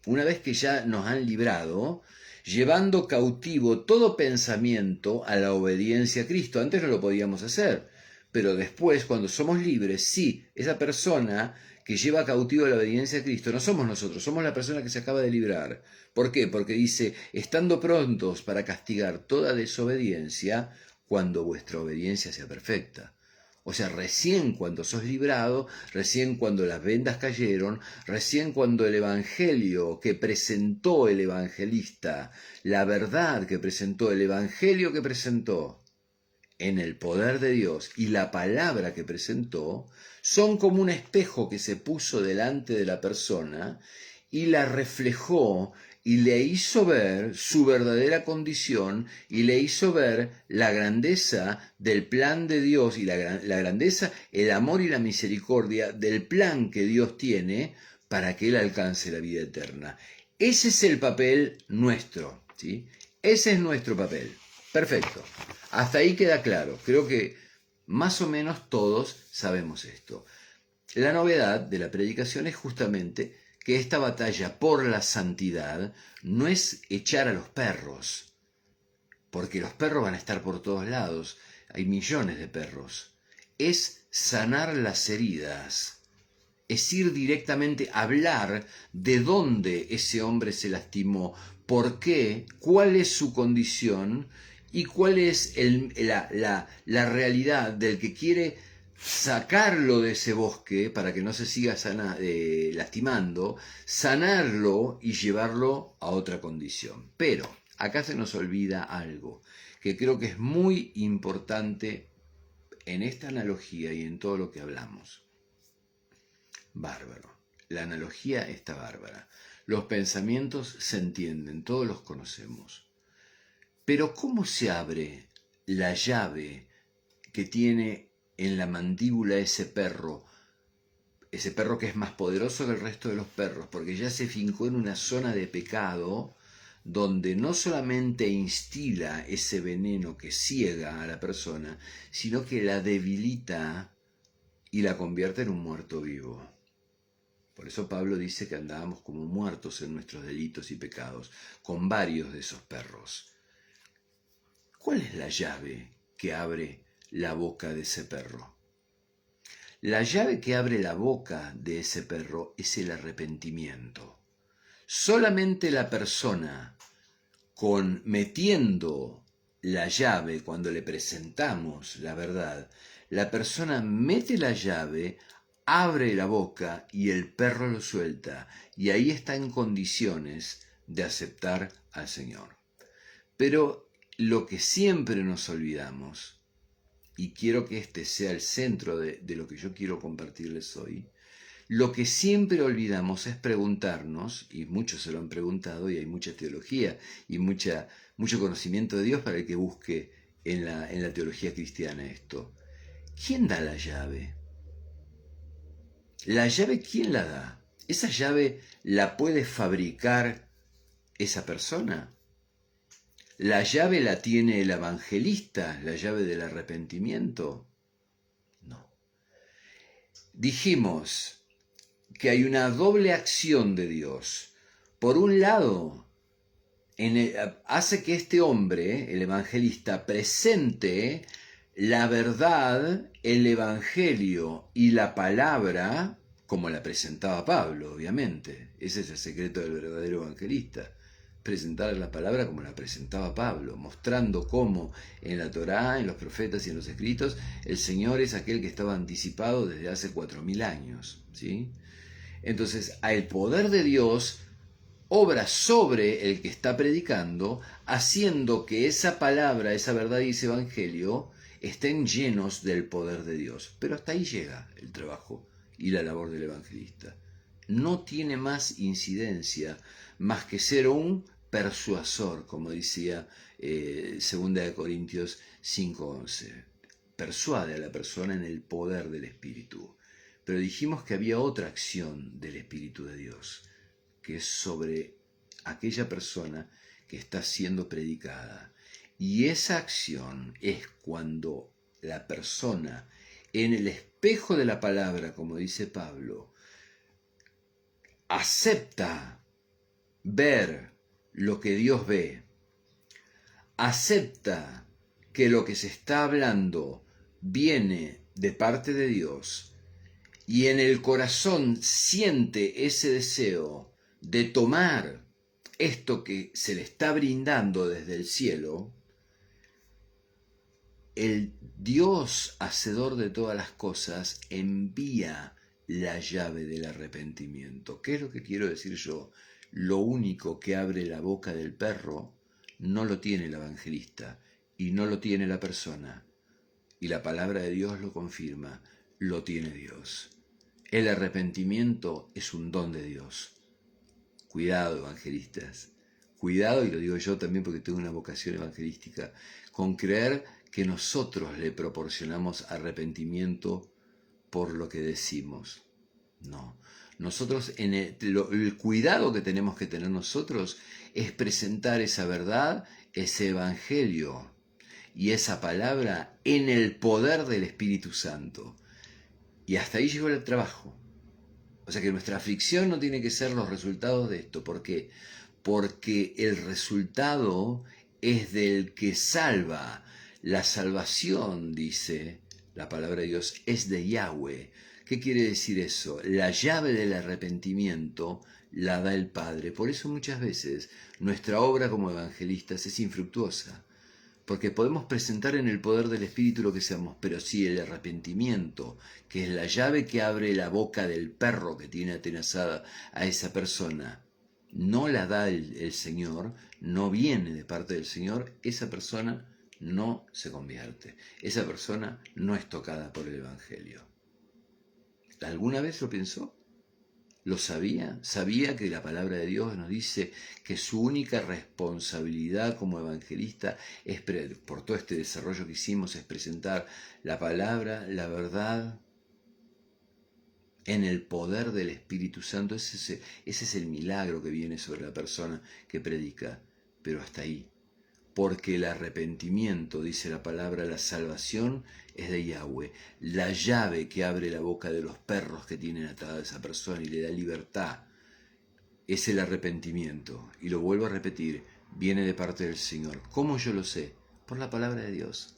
una vez que ya nos han librado, llevando cautivo todo pensamiento a la obediencia a Cristo. Antes no lo podíamos hacer, pero después, cuando somos libres, sí, esa persona que lleva cautivo la obediencia a Cristo no somos nosotros, somos la persona que se acaba de librar. ¿Por qué? Porque dice, estando prontos para castigar toda desobediencia cuando vuestra obediencia sea perfecta. O sea, recién cuando sos librado, recién cuando las vendas cayeron, recién cuando el evangelio que presentó el evangelista, la verdad que presentó, el evangelio que presentó en el poder de Dios y la palabra que presentó, son como un espejo que se puso delante de la persona y la reflejó y le hizo ver su verdadera condición y le hizo ver la grandeza del plan de Dios y la grandeza, el amor y la misericordia del plan que Dios tiene para que él alcance la vida eterna. Ese es el papel nuestro, ¿sí? Ese es nuestro papel. Perfecto. Hasta ahí queda claro. Creo que más o menos todos sabemos esto. La novedad de la predicación es justamente que esta batalla por la santidad no es echar a los perros, porque los perros van a estar por todos lados, hay millones de perros. Es sanar las heridas, es ir directamente a hablar de dónde ese hombre se lastimó, por qué, cuál es su condición y cuál es la realidad del que quiere sacarlo de ese bosque para que no se siga lastimando, sanarlo y llevarlo a otra condición. Pero acá se nos olvida algo que creo que es muy importante en esta analogía y en todo lo que hablamos. Bárbaro. La analogía está bárbara. Los pensamientos se entienden, todos los conocemos. Pero ¿cómo se abre la llave que tiene en la mandíbula ese perro que es más poderoso que el resto de los perros, porque ya se fincó en una zona de pecado donde no solamente instila ese veneno que ciega a la persona, sino que la debilita y la convierte en un muerto vivo? Por eso Pablo dice que andábamos como muertos en nuestros delitos y pecados, con varios de esos perros. ¿Cuál es la llave que abre la boca de ese perro? La llave que abre la boca de ese perro es el arrepentimiento. Solamente la persona metiendo la llave cuando le presentamos la verdad, la persona mete la llave, abre la boca y el perro lo suelta, y ahí está en condiciones de aceptar al Señor. Pero lo que siempre nos olvidamos, y quiero que este sea el centro de lo que yo quiero compartirles hoy, lo que siempre olvidamos es preguntarnos, y muchos se lo han preguntado, y hay mucha teología y mucho conocimiento de Dios para el que busque en la teología cristiana esto. ¿Quién da la llave? ¿La llave quién la da? ¿Esa llave la puede fabricar esa persona? ¿La llave la tiene el evangelista, la llave del arrepentimiento? No. Dijimos que hay una doble acción de Dios. Por un lado, hace que este hombre, el evangelista, presente la verdad, el evangelio y la palabra como la presentaba Pablo, obviamente. Ese es el secreto del verdadero evangelista. Presentar la palabra como la presentaba Pablo, mostrando cómo en la Torá, en los profetas y en los escritos, el Señor es aquel que estaba anticipado desde hace 4000 años, ¿sí? Entonces, el poder de Dios obra sobre el que está predicando, haciendo que esa palabra, esa verdad y ese evangelio estén llenos del poder de Dios. Pero hasta ahí llega el trabajo y la labor del evangelista. No tiene más incidencia más que ser un persuasor, como decía 2 Corintios 5:11. Persuade a la persona en el poder del Espíritu. Pero dijimos que había otra acción del Espíritu de Dios, que es sobre aquella persona que está siendo predicada. Y esa acción es cuando la persona, en el espejo de la palabra, como dice Pablo, acepta ver lo que Dios ve, acepta que lo que se está hablando viene de parte de Dios, y en el corazón siente ese deseo de tomar esto que se le está brindando desde el cielo, el Dios hacedor de todas las cosas envía la llave del arrepentimiento. ¿Qué es lo que quiero decir yo? Lo único que abre la boca del perro no lo tiene el evangelista y no lo tiene la persona. Y la palabra de Dios lo confirma, lo tiene Dios. El arrepentimiento es un don de Dios. Cuidado, evangelistas. Cuidado, y lo digo yo también porque tengo una vocación evangelística, con creer que nosotros le proporcionamos arrepentimiento por lo que decimos. No. Nosotros, el cuidado que tenemos que tener nosotros es presentar esa verdad, ese evangelio y esa palabra en el poder del Espíritu Santo. Y hasta ahí llegó el trabajo. O sea que nuestra aflicción no tiene que ser los resultados de esto. ¿Por qué? Porque el resultado es del que salva. La salvación, dice la palabra de Dios, es de Yahweh. ¿Qué quiere decir eso? La llave del arrepentimiento la da el Padre. Por eso muchas veces nuestra obra como evangelistas es infructuosa. Porque podemos presentar en el poder del Espíritu lo que seamos, pero si el arrepentimiento, que es la llave que abre la boca del perro que tiene atenazada a esa persona, no la da el Señor, no viene de parte del Señor, esa persona no se convierte. Esa persona no es tocada por el Evangelio. ¿Alguna vez lo pensó? ¿Lo sabía? ¿Sabía que la palabra de Dios nos dice que su única responsabilidad como evangelista es, por todo este desarrollo que hicimos, es presentar la palabra, la verdad, en el poder del Espíritu Santo? Ese es el milagro que viene sobre la persona que predica, pero hasta ahí. Porque el arrepentimiento, dice la palabra, la salvación es de Yahweh. La llave que abre la boca de los perros que tienen atada a esa persona y le da libertad es el arrepentimiento. Y lo vuelvo a repetir, viene de parte del Señor. ¿Cómo yo lo sé? Por la palabra de Dios.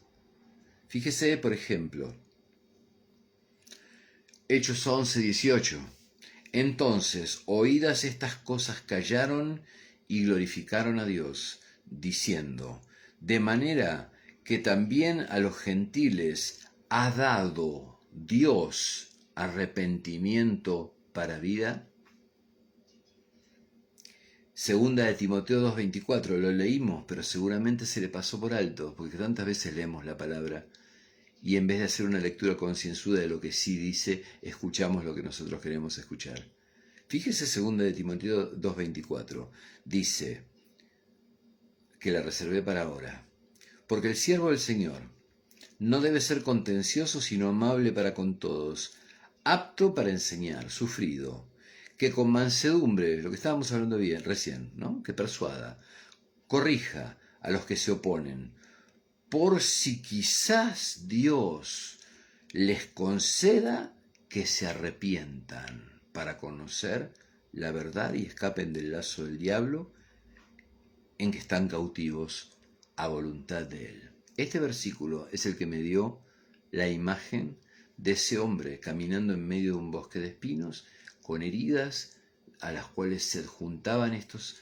Fíjese, por ejemplo, Hechos 11:18. Entonces, oídas estas cosas, callaron y glorificaron a Dios, diciendo, de manera que también a los gentiles ha dado Dios arrepentimiento para vida. Segunda de Timoteo 2:24, lo leímos, pero seguramente se le pasó por alto, porque tantas veces leemos la palabra y en vez de hacer una lectura concienzuda de lo que sí dice, escuchamos lo que nosotros queremos escuchar. Fíjese segunda de Timoteo 2:24, dice, que la reservé para ahora, porque el siervo del Señor no debe ser contencioso, sino amable para con todos, apto para enseñar, sufrido, que con mansedumbre, lo que estábamos hablando bien recién, ¿no? Que persuada, corrija a los que se oponen, por si quizás Dios les conceda que se arrepientan para conocer la verdad y escapen del lazo del diablo en que están cautivos a voluntad de él. Este versículo es el que me dio la imagen de ese hombre caminando en medio de un bosque de espinos con heridas a las cuales se adjuntaban estos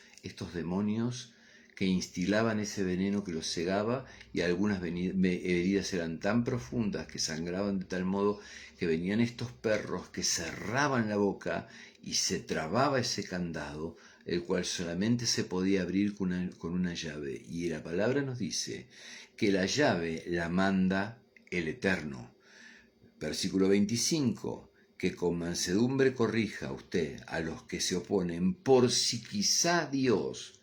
demonios que instilaban ese veneno que los cegaba, y algunas heridas eran tan profundas que sangraban de tal modo que venían estos perros que cerraban la boca y se trababa ese candado, el cual solamente se podía abrir con una llave. Y la palabra nos dice que la llave la manda el Eterno. Versículo 25, que con mansedumbre corrija usted a los que se oponen, por si quizá Dios,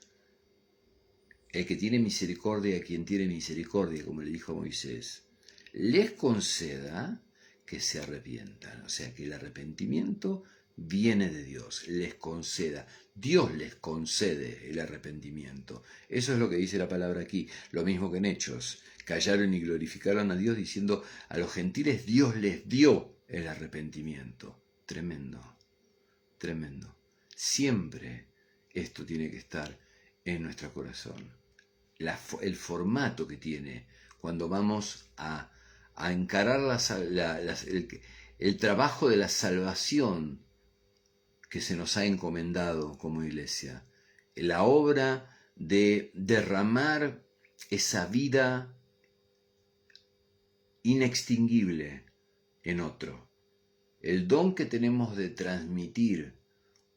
el que tiene misericordia a quien tiene misericordia, como le dijo a Moisés, les conceda que se arrepientan. O sea que el arrepentimiento viene de Dios, les conceda. Dios les concede el arrepentimiento. Eso es lo que dice la palabra aquí. Lo mismo que en Hechos. Callaron y glorificaron a Dios diciendo, a los gentiles Dios les dio el arrepentimiento. Tremendo, tremendo. Siempre esto tiene que estar en nuestro corazón. El formato que tiene cuando vamos a encarar el trabajo de la salvación que se nos ha encomendado como iglesia, la obra de derramar esa vida inextinguible en otro, el don que tenemos de transmitir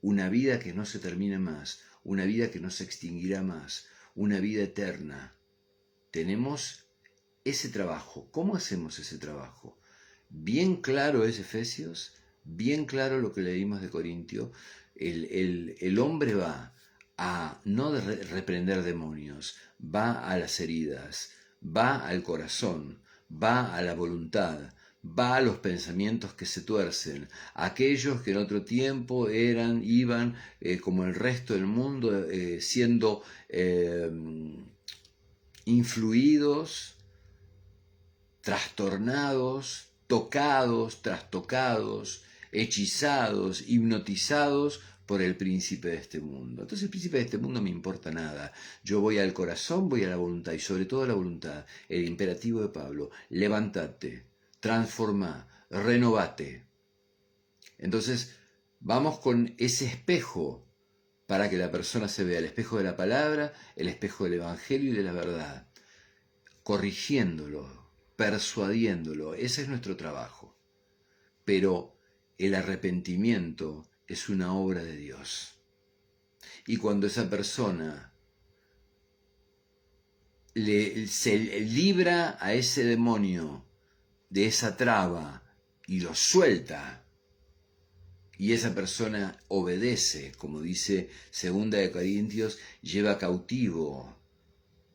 una vida que no se termina más, una vida que no se extinguirá más, una vida eterna. Tenemos ese trabajo. ¿Cómo hacemos ese trabajo? Bien claro es Efesios, bien claro lo que leímos de Corintio. El hombre va a no reprender demonios, va a las heridas, va al corazón, va a la voluntad, va a los pensamientos que se tuercen, aquellos que en otro tiempo iban como el resto del mundo, siendo influidos, trastornados, tocados, trastocados, hechizados, hipnotizados por el príncipe de este mundo. Entonces el príncipe de este mundo me importa nada. Yo voy al corazón, voy a la voluntad y sobre todo a la voluntad. El imperativo de Pablo, levántate, transformá, renovate. Entonces vamos con ese espejo para que la persona se vea, el espejo de la palabra, el espejo del evangelio y de la verdad, corrigiéndolo, persuadiéndolo. Ese es nuestro trabajo. Pero el arrepentimiento es una obra de Dios. Y cuando esa persona se libra a ese demonio de esa traba y lo suelta, y esa persona obedece, como dice 2 Corintios, lleva cautivo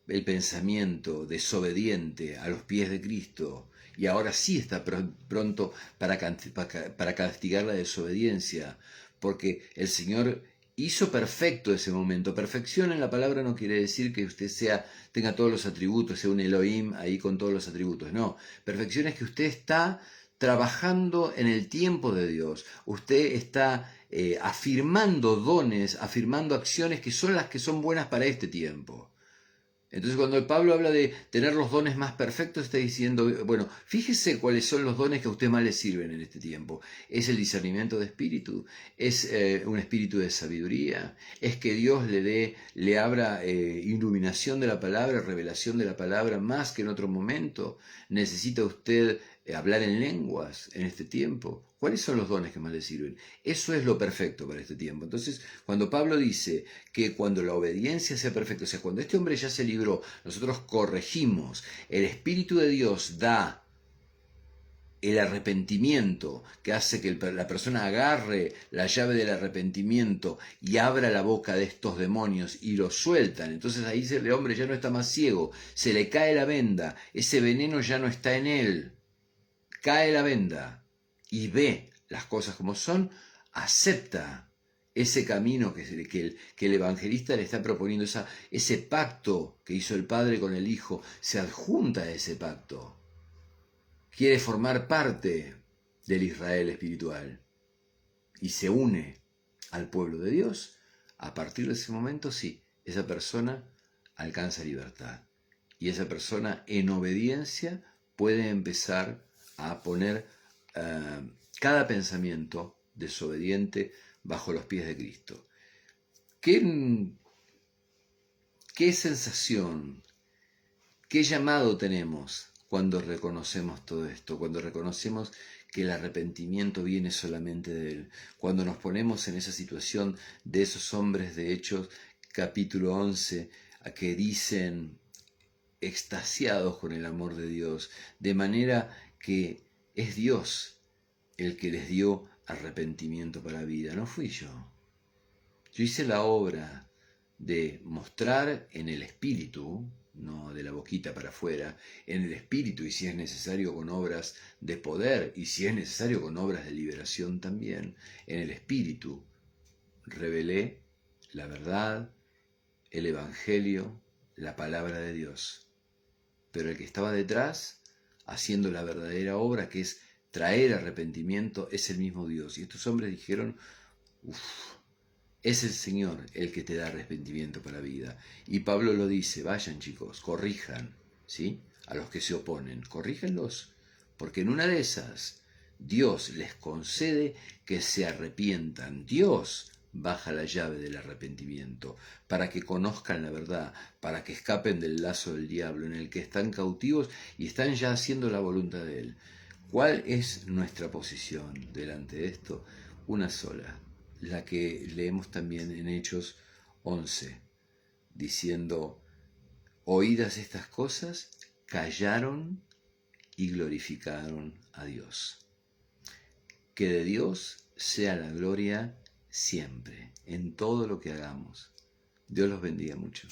el pensamiento desobediente a los pies de Cristo, y ahora sí está pronto para castigar la desobediencia, porque el Señor hizo perfecto ese momento. Perfección en la palabra no quiere decir que usted tenga todos los atributos, sea un Elohim ahí con todos los atributos. No, perfección es que usted está trabajando en el tiempo de Dios. Usted está afirmando dones, afirmando acciones que son las que son buenas para este tiempo. Entonces cuando Pablo habla de tener los dones más perfectos, está diciendo, bueno, fíjese cuáles son los dones que a usted más le sirven en este tiempo. Es el discernimiento de espíritu, es un espíritu de sabiduría, es que Dios le abra iluminación de la palabra, revelación de la palabra más que en otro momento. Necesita usted hablar en lenguas en este tiempo. ¿Cuáles son los dones que más le sirven? Eso es lo perfecto para este tiempo. Entonces, cuando Pablo dice que cuando la obediencia sea perfecta, o sea, cuando este hombre ya se libró, nosotros corregimos, el Espíritu de Dios da el arrepentimiento, que hace que la persona agarre la llave del arrepentimiento y abra la boca de estos demonios y los sueltan. Entonces ahí el hombre ya no está más ciego, se le cae la venda, ese veneno ya no está en él, cae la venda y ve las cosas como son, acepta ese camino que el evangelista le está proponiendo, ese pacto que hizo el Padre con el Hijo, se adjunta a ese pacto. Quiere formar parte del Israel espiritual y se une al pueblo de Dios. A partir de ese momento, sí, esa persona alcanza libertad. Y esa persona en obediencia puede empezar a poner cada pensamiento desobediente bajo los pies de Cristo. ¿Qué sensación, qué llamado tenemos cuando reconocemos todo esto? Cuando reconocemos que el arrepentimiento viene solamente de Él. Cuando nos ponemos en esa situación de esos hombres de Hechos, capítulo 11, que dicen, extasiados con el amor de Dios, de manera que es Dios el que les dio arrepentimiento para la vida, no fui yo. Yo hice la obra de mostrar en el espíritu, no de la boquita para afuera, en el espíritu, y si es necesario con obras de poder, y si es necesario con obras de liberación también, en el espíritu revelé la verdad, el evangelio, la palabra de Dios. Pero el que estaba detrás, haciendo la verdadera obra, que es traer arrepentimiento, es el mismo Dios. Y estos hombres dijeron, es el Señor el que te da arrepentimiento para la vida. Y Pablo lo dice, vayan chicos, corrijan, ¿sí? A los que se oponen, corríjanlos, porque en una de esas Dios les concede que se arrepientan. Dios baja la llave del arrepentimiento para que conozcan la verdad, para que escapen del lazo del diablo en el que están cautivos y están ya haciendo la voluntad de Él. ¿Cuál es nuestra posición delante de esto? Una sola, la que leemos también en Hechos 11, diciendo, oídas estas cosas, callaron y glorificaron a Dios. Que de Dios sea la gloria siempre, en todo lo que hagamos. Dios los bendiga mucho.